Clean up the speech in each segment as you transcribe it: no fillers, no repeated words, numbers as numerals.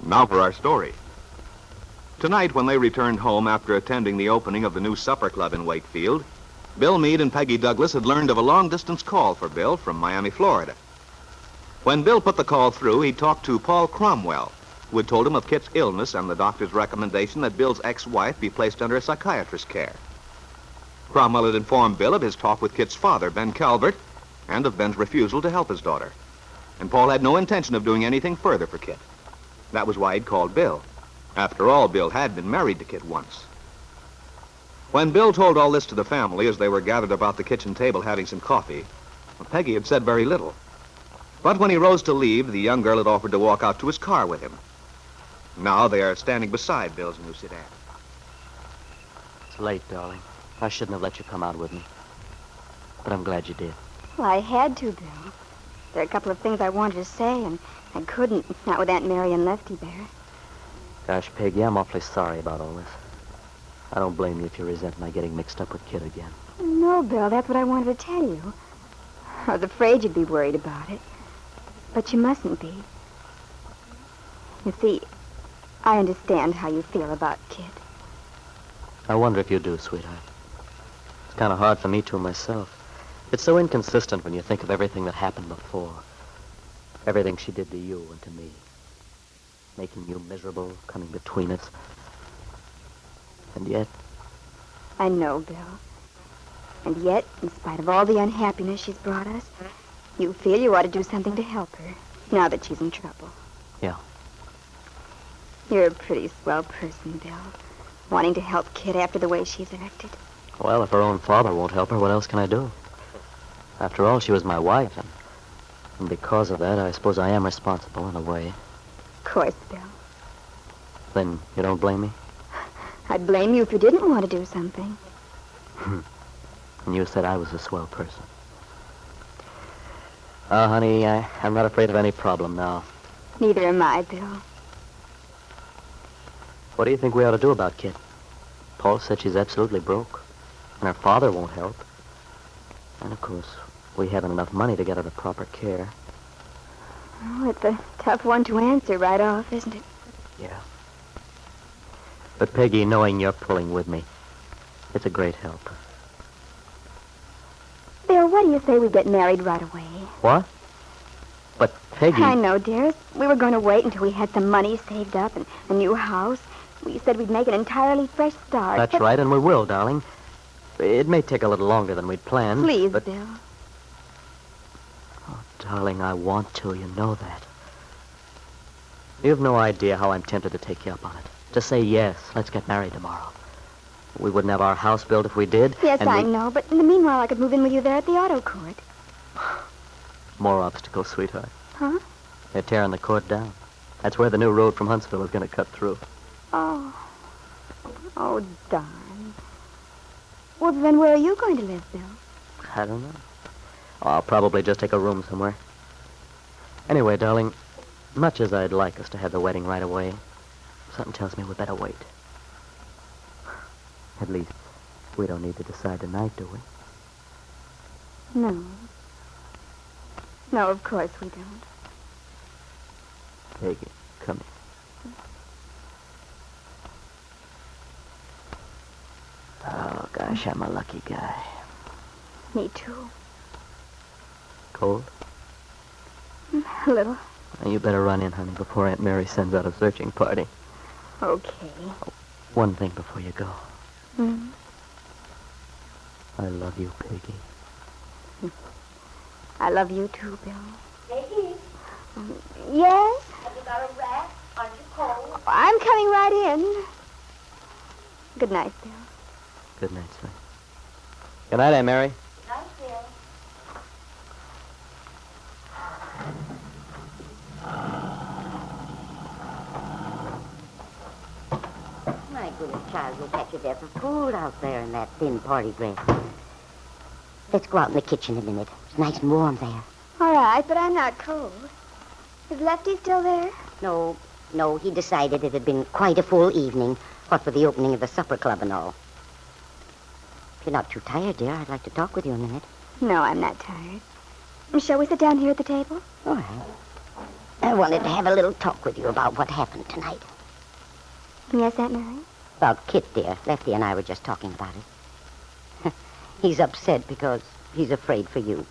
Now for our story. Tonight, when they returned home after attending the opening of the new supper club in Wakefield, Bill Meade and Peggy Douglas had learned of a long-distance call for Bill from Miami, Florida. When Bill put the call through, he talked to Paul Cromwell, who had told him of Kit's illness and the doctor's recommendation that Bill's ex-wife be placed under a psychiatrist's care. Cromwell had informed Bill of his talk with Kit's father, Ben Calvert, and of Ben's refusal to help his daughter. And Paul had no intention of doing anything further for Kit. That was why he'd called Bill. After all, Bill had been married to Kit once. When Bill told all this to the family as they were gathered about the kitchen table having some coffee, Peggy had said very little. But when he rose to leave, the young girl had offered to walk out to his car with him. Now they are standing beside Bill's new sedan. It's late, darling. I shouldn't have let you come out with me. But I'm glad you did. Well, I had to, Bill. There are a couple of things I wanted to say, and I couldn't, not with Aunt Mary and Lefty there. Gosh, Peggy, I'm awfully sorry about all this. I don't blame you if you resent my getting mixed up with Kit again. No, Bill, that's what I wanted to tell you. I was afraid you'd be worried about it. But you mustn't be. You see, I understand how you feel about Kit. I wonder if you do, sweetheart. It's kind of hard for me to myself. It's so inconsistent when you think of everything that happened before. Everything she did to you and to me. Making you miserable, coming between us. And yet... I know, Bill. And yet, in spite of all the unhappiness she's brought us, you feel you ought to do something to help her, now that she's in trouble. Yeah. You're a pretty swell person, Bill. Wanting to help Kit after the way she's acted. Well, if her own father won't help her, what else can I do? After all, she was my wife, and because of that, I suppose I am responsible in a way. Of course, Bill. Then you don't blame me? I'd blame you if you didn't want to do something. And you said I was a swell person. Honey, I'm not afraid of any problem now. Neither am I, Bill. What do you think we ought to do about Kit? Paul said she's absolutely broke, and her father won't help. And, of course, we haven't enough money to get her the proper care. Oh, it's a tough one to answer right off, isn't it? Yeah. But, Peggy, knowing you're pulling with me, it's a great help. Bill, what do you say we get married right away? What? But, Peggy... I know, dearest. We were going to wait until we had some money saved up and a new house. We said we'd make an entirely fresh start. That's right, and we will, darling. It may take a little longer than we'd planned. Please, but... Bill. Oh, darling, I want to. You know that. You have no idea how I'm tempted to take you up on it. To say, yes, let's get married tomorrow. We wouldn't have our house built if we did. Yes, I know, but in the meanwhile, I could move in with you there at the auto court. More obstacles, sweetheart. Huh? They're tearing the court down. That's where the new road from Huntsville is going to cut through. Oh. Oh, darn. Well, then where are you going to live, Bill? I don't know. I'll probably just take a room somewhere. Anyway, darling, much as I'd like us to have the wedding right away, something tells me we better wait. At least, we don't need to decide tonight, do we? No. No, of course we don't. Peggy, come here. Oh, gosh, I'm a lucky guy. Me too. Cold? A little. Well, you better run in, honey, before Aunt Mary sends out a searching party. Okay. Oh, one thing before you go. Hmm? I love you, Peggy. I love you too, Bill. Peggy, Yes? have you got a wrap? Aren't you cold? I'm coming right in. Good night, Bill. Good night, son. Good night, Aunt Mary. Night, Bill. My goodness, child, you'll catch your death of cold out there in that thin party dress. Let's go out in the kitchen a minute. It's nice and warm there. All right, but I'm not cold. Is Lefty still there? No, he decided it had been quite a full evening, what with the opening of the supper club and all. If you're not too tired, dear, I'd like to talk with you a minute. No, I'm not tired. Shall we sit down here at the table? All right. I wanted to have a little talk with you about what happened tonight. Yes, Aunt Mary? About Kit, dear. Lefty and I were just talking about it. He's upset because he's afraid for you.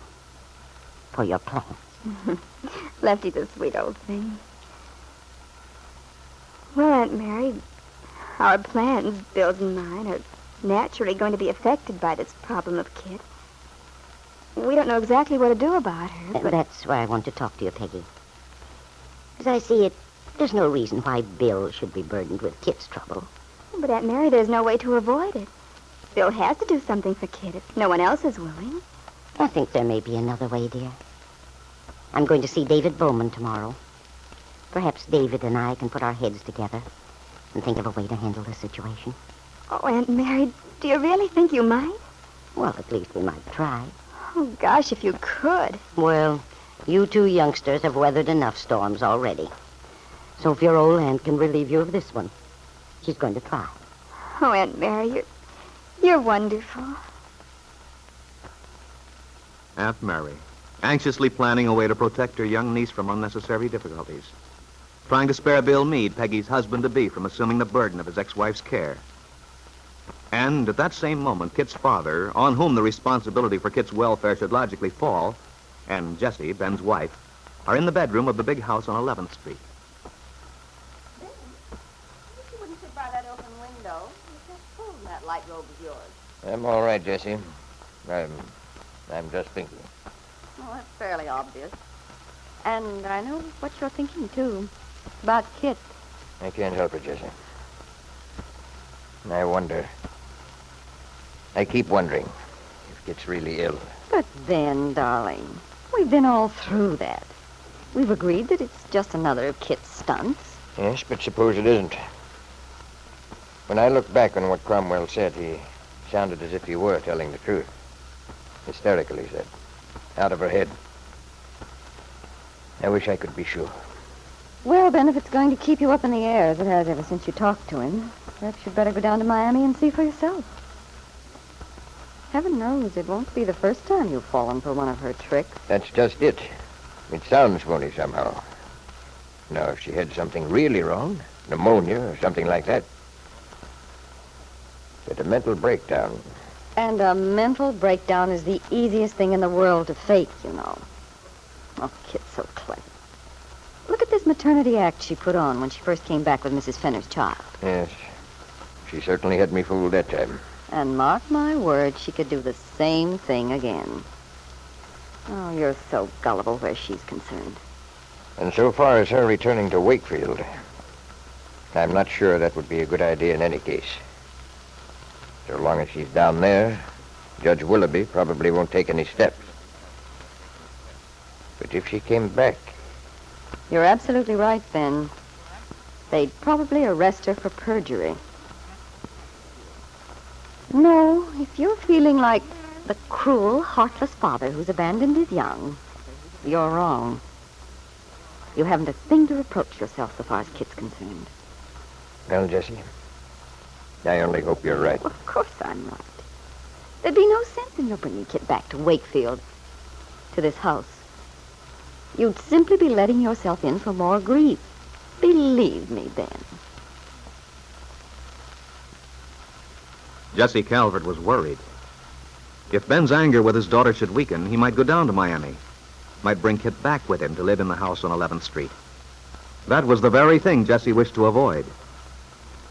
For your plans. Lefty's a sweet old thing. Well, Aunt Mary, our plans, Bill's and mine, are naturally going to be affected by this problem of Kit. We don't know exactly what to do about her, And but... that's why I want to talk to you, Peggy. As I see it, there's no reason why Bill should be burdened with Kit's trouble. But, Aunt Mary, there's no way to avoid it. Bill has to do something for Kit if no one else is willing. I think there may be another way, dear. I'm going to see David Bowman tomorrow. Perhaps David and I can put our heads together and think of a way to handle the situation. Oh, Aunt Mary, do you really think you might? Well, at least we might try. Oh, gosh, if you could. Well, you two youngsters have weathered enough storms already. So if your old aunt can relieve you of this one, she's going to try. Oh, Aunt Mary, you're wonderful. Aunt Mary, anxiously planning a way to protect her young niece from unnecessary difficulties. Trying to spare Bill Meade, Peggy's husband-to-be, from assuming the burden of his ex-wife's care. And at that same moment, Kit's father, on whom the responsibility for Kit's welfare should logically fall, and Jessie, Ben's wife, are in the bedroom of the big house on 11th Street. Ben, you wouldn't sit by that open window. You just pulled that light robe of yours. I'm all right, Jessie. I'm just thinking. Well, that's fairly obvious. And I know what you're thinking, too. About Kit. I can't help it, Jessie. I wonder. I keep wondering if Kit's really ill. But then, darling, we've been all through that. We've agreed that it's just another of Kit's stunts. Yes, but suppose it isn't. When I look back on what Cromwell said, he sounded as if he were telling the truth. Hysterical, he said. Out of her head. I wish I could be sure. Well, Ben, if it's going to keep you up in the air, as it has ever since you talked to him, perhaps you'd better go down to Miami and see for yourself. Heaven knows it won't be the first time you've fallen for one of her tricks. That's just it. It sounds phony somehow. Now, if she had something really wrong, pneumonia or something like that, but a mental breakdown. And a mental breakdown is the easiest thing in the world to fake, you know. Oh, Kit's so clever. Look at this maternity act she put on when she first came back with Mrs. Fenner's child. Yes, she certainly had me fooled that time. And mark my word, she could do the same thing again. Oh, you're so gullible where she's concerned. And so far as her returning to Wakefield, I'm not sure that would be a good idea in any case. So long as she's down there, Judge Willoughby probably won't take any steps. But if she came back... You're absolutely right, Ben. They'd probably arrest her for perjury. No, if you're feeling like the cruel, heartless father who's abandoned his young, you're wrong. You haven't a thing to reproach yourself so far as Kit's concerned. Well, Jessie, I only hope you're right. Of course I'm right. There'd be no sense in your bringing Kit back to Wakefield, to this house. You'd simply be letting yourself in for more grief. Believe me, Ben. Jessie Calvert was worried. If Ben's anger with his daughter should weaken, he might go down to Miami. Might bring Kit back with him to live in the house on 11th Street. That was the very thing Jessie wished to avoid.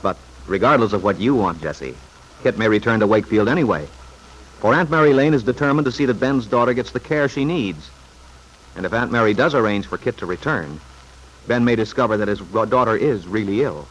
But regardless of what you want, Jessie, Kit may return to Wakefield anyway. For Aunt Mary Lane is determined to see that Ben's daughter gets the care she needs. And if Aunt Mary does arrange for Kit to return, Ben may discover that his daughter is really ill.